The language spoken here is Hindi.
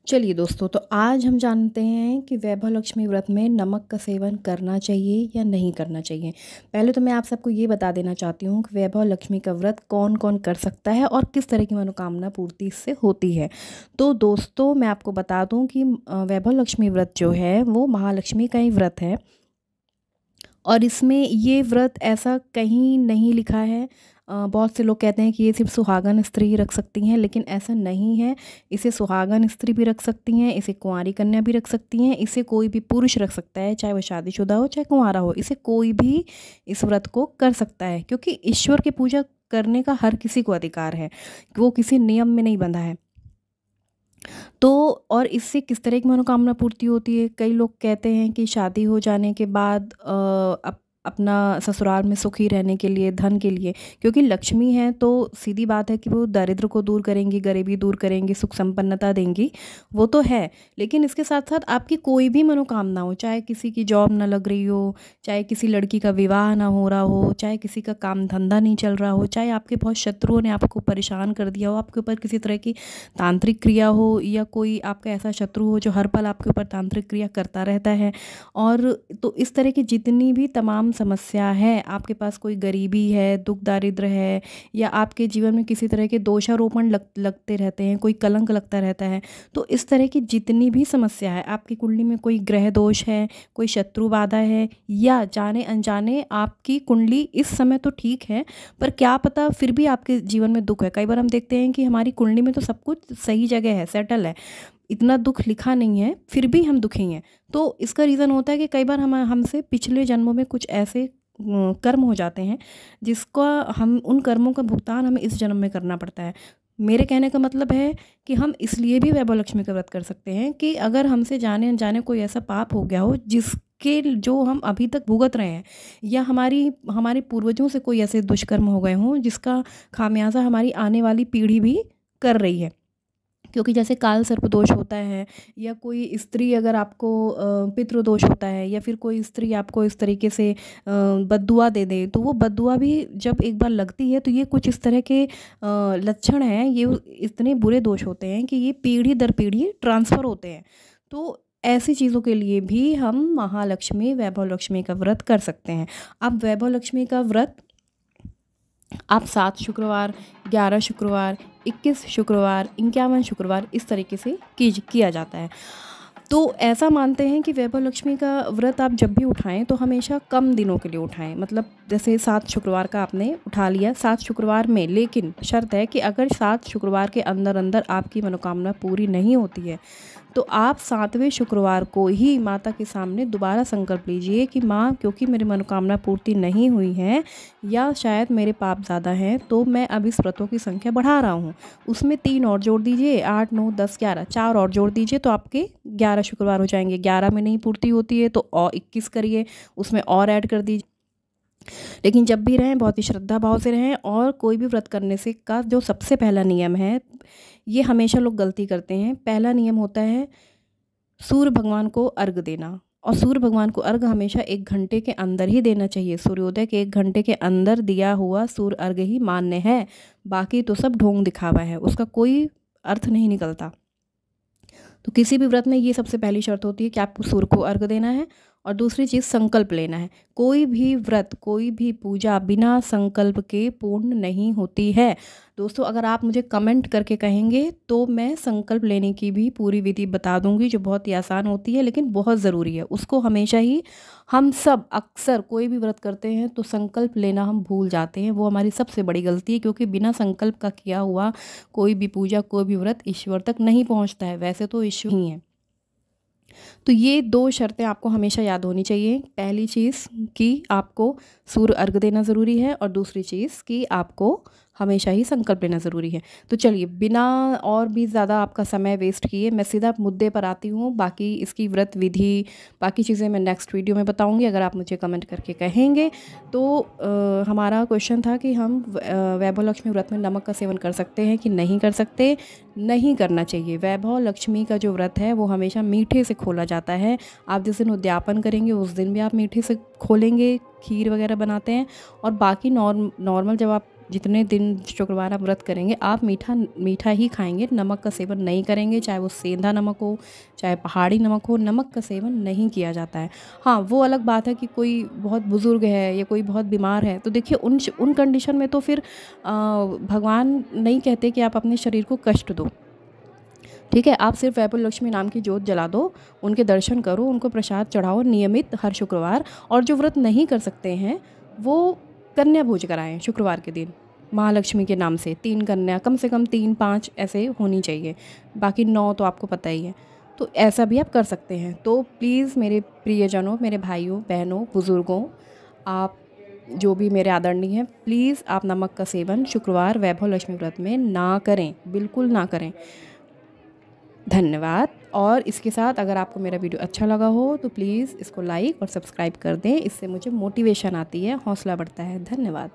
चलिए दोस्तों, तो आज हम जानते हैं कि वैभव लक्ष्मी व्रत में नमक का सेवन करना चाहिए या नहीं करना चाहिए। पहले तो मैं आप सबको ये बता देना चाहती हूँ कि वैभव लक्ष्मी का व्रत कौन कौन कर सकता है और किस तरह की मनोकामना पूर्ति इससे होती है। तो दोस्तों, मैं आपको बता दूँ कि वैभव लक्ष्मी व्रत जो है वो महालक्ष्मी का ही व्रत है और इसमें ये व्रत ऐसा कहीं नहीं लिखा है। बहुत से लोग कहते हैं कि ये सिर्फ सुहागन स्त्री ही रख सकती हैं, लेकिन ऐसा नहीं है। इसे सुहागन स्त्री भी रख सकती हैं, इसे कुंवारी कन्या भी रख सकती हैं, इसे कोई भी पुरुष रख सकता है, चाहे वह शादीशुदा हो चाहे कुंवारा हो। इसे कोई भी इस व्रत को कर सकता है, क्योंकि ईश्वर की पूजा करने का हर किसी को अधिकार है। वो किसी नियम में नहीं बंधा है। तो और इससे किस तरह की मनोकामना पूर्ति होती है? कई लोग कहते हैं कि शादी हो जाने के बाद अपना ससुराल में सुखी रहने के लिए, धन के लिए, क्योंकि लक्ष्मी है तो सीधी बात है कि वो दारिद्र को दूर करेंगी, गरीबी दूर करेंगी, सुख संपन्नता देंगी, वो तो है। लेकिन इसके साथ साथ आपकी कोई भी मनोकामना हो, चाहे किसी की जॉब ना लग रही हो, चाहे किसी लड़की का विवाह ना हो रहा हो, चाहे किसी का काम धंधा नहीं चल रहा हो, चाहे आपके बहुत शत्रुओं ने आपको परेशान कर दिया हो, आपके ऊपर किसी तरह की तांत्रिक क्रिया हो, या कोई आपका ऐसा शत्रु हो जो हर पल आपके ऊपर तांत्रिक क्रिया करता रहता है, और तो इस तरह की जितनी भी तमाम समस्या है, आपके पास कोई गरीबी है, दुख दारिद्र है, या आपके जीवन में किसी तरह के दोषारोपण लगते रहते हैं, कोई कलंक लगता रहता है, तो इस तरह की जितनी भी समस्या है, आपकी कुंडली में कोई ग्रह दोष है, कोई शत्रु बाधा है, या जाने अनजाने आपकी कुंडली इस समय तो ठीक है पर क्या पता फिर भी आपके जीवन में दुख है। कई बार हम देखते हैं कि हमारी कुंडली में तो सब कुछ सही जगह है, सेटल है, इतना दुख लिखा नहीं है, फिर भी हम दुखी हैं। तो इसका रीज़न होता है कि कई बार हमसे पिछले जन्मों में कुछ ऐसे कर्म हो जाते हैं जिसका हम उन कर्मों का भुगतान हमें इस जन्म में करना पड़ता है। मेरे कहने का मतलब है कि हम इसलिए भी वैभव लक्ष्मी का व्रत कर सकते हैं कि अगर हमसे जाने अनजाने कोई ऐसा पाप हो गया हो जिसके जो हम अभी तक भुगत रहे हैं, या हमारे पूर्वजों से कोई ऐसे दुष्कर्म हो गए हों जिसका खामियाजा हमारी आने वाली पीढ़ी भी कर रही है। क्योंकि जैसे काल सर्प दोष होता है, या कोई स्त्री अगर आपको पितृ दोष होता है, या फिर कोई स्त्री आपको इस तरीके से बद्दुआ दे दे, तो वो बद्दुआ भी जब एक बार लगती है तो ये कुछ इस तरह के लक्षण हैं, ये इतने बुरे दोष होते हैं कि ये पीढ़ी दर पीढ़ी ट्रांसफ़र होते हैं। तो ऐसी चीज़ों के लिए भी हम महालक्ष्मी, वैभव लक्ष्मी का व्रत कर सकते हैं। अब वैभव लक्ष्मी का व्रत आप 7 शुक्रवार, 11 शुक्रवार, 21 शुक्रवार, 51 शुक्रवार इस तरीके से किया जाता है। तो ऐसा मानते हैं कि वैभव लक्ष्मी का व्रत आप जब भी उठाएं तो हमेशा कम दिनों के लिए उठाएं। मतलब जैसे 7 शुक्रवार का आपने उठा लिया, 7 शुक्रवार में, लेकिन शर्त है कि अगर 7 शुक्रवार के अंदर अंदर आपकी मनोकामना पूरी नहीं होती है तो आप 7वें शुक्रवार को ही माता के सामने दोबारा संकल्प लीजिए कि माँ, क्योंकि मेरी मनोकामना पूर्ति नहीं हुई है, या शायद मेरे पाप ज़्यादा हैं, तो मैं अब इस व्रतों की संख्या बढ़ा रहा हूँ। उसमें 3 और जोड़ दीजिए, 8, 9, 10, 11, 4 और जोड़ दीजिए तो आपके 11 शुक्रवार हो जाएंगे। 11 में नहीं पूर्ति होती है तो और 21 करिए, उसमें और ऐड कर दीजिए। लेकिन जब भी रहें बहुत ही श्रद्धा भाव से रहें। और कोई भी व्रत करने से का जो सबसे पहला नियम है, ये हमेशा लोग गलती करते हैं। पहला नियम होता है सूर्य भगवान को अर्घ देना, और सूर्य भगवान को अर्घ हमेशा 1 घंटे के अंदर ही देना चाहिए। सूर्योदय के 1 घंटे के अंदर दिया हुआ सूर्य अर्घ ही मान्य है, बाकी तो सब ढोंग दिखावा है, उसका कोई अर्थ नहीं निकलता। तो किसी भी व्रत में ये सबसे पहली शर्त होती है कि आपको सूर्य को अर्घ देना है, और दूसरी चीज़ संकल्प लेना है। कोई भी व्रत, कोई भी पूजा बिना संकल्प के पूर्ण नहीं होती है। दोस्तों, अगर आप मुझे कमेंट करके कहेंगे तो मैं संकल्प लेने की भी पूरी विधि बता दूंगी, जो बहुत ही आसान होती है लेकिन बहुत ज़रूरी है। उसको हमेशा ही हम सब अक्सर कोई भी व्रत करते हैं तो संकल्प लेना हम भूल जाते हैं। वो हमारी सबसे बड़ी गलती है, क्योंकि बिना संकल्प का किया हुआ कोई भी पूजा, कोई भी व्रत ईश्वर तक नहीं पहुँचता है। वैसे तो ईश्वर ही है। तो ये 2 शर्तें आपको हमेशा याद होनी चाहिए। पहली चीज़ कि आपको सूर्य अर्घ देना ज़रूरी है, और दूसरी चीज़ कि आपको हमेशा ही संकल्प लेना ज़रूरी है। तो चलिए, बिना और भी ज़्यादा आपका समय वेस्ट किए मैं सीधा मुद्दे पर आती हूँ। बाकी इसकी व्रत विधि, बाकी चीज़ें मैं नेक्स्ट वीडियो में बताऊँगी, अगर आप मुझे कमेंट करके कहेंगे। तो हमारा क्वेश्चन था कि हम वैभव लक्ष्मी व्रत में नमक का सेवन कर सकते हैं कि नहीं कर सकते। नहीं करना चाहिए। वैभव लक्ष्मी का जो व्रत है वो हमेशा मीठे से खोला जाता है। आप जिस दिन उद्यापन करेंगे उस दिन भी आप मीठे से खोलेंगे, खीर वगैरह बनाते हैं। और बाकी नॉर्मल जितने दिन शुक्रवार आप व्रत करेंगे आप मीठा ही खाएंगे, नमक का सेवन नहीं करेंगे। चाहे वो सेंधा नमक हो, चाहे पहाड़ी नमक हो, नमक का सेवन नहीं किया जाता है। हाँ, वो अलग बात है कि कोई बहुत बुज़ुर्ग है या कोई बहुत बीमार है, तो देखिए उन कंडीशन में तो फिर भगवान नहीं कहते कि आप अपने शरीर को कष्ट दो। ठीक है, आप सिर्फ वैभव लक्ष्मी नाम की जोत जला दो, उनके दर्शन करो, उनको प्रसाद चढ़ाओ नियमित हर शुक्रवार। और जो व्रत नहीं कर सकते हैं वो कन्या भोज कराएं शुक्रवार के दिन महालक्ष्मी के नाम से। 3 कन्या, कम से कम 3-5 ऐसे होनी चाहिए, बाकी 9 तो आपको पता ही है। तो ऐसा भी आप कर सकते हैं। तो प्लीज़ मेरे प्रियजनों, मेरे भाइयों बहनों बुज़ुर्गों, आप जो भी मेरे आदरणीय हैं, प्लीज़ आप नमक का सेवन शुक्रवार वैभव लक्ष्मी व्रत में ना करें, बिल्कुल ना करें। धन्यवाद। और इसके साथ अगर आपको मेरा वीडियो अच्छा लगा हो तो प्लीज़ इसको लाइक और सब्सक्राइब कर दें, इससे मुझे मोटिवेशन आती है, हौसला बढ़ता है। धन्यवाद।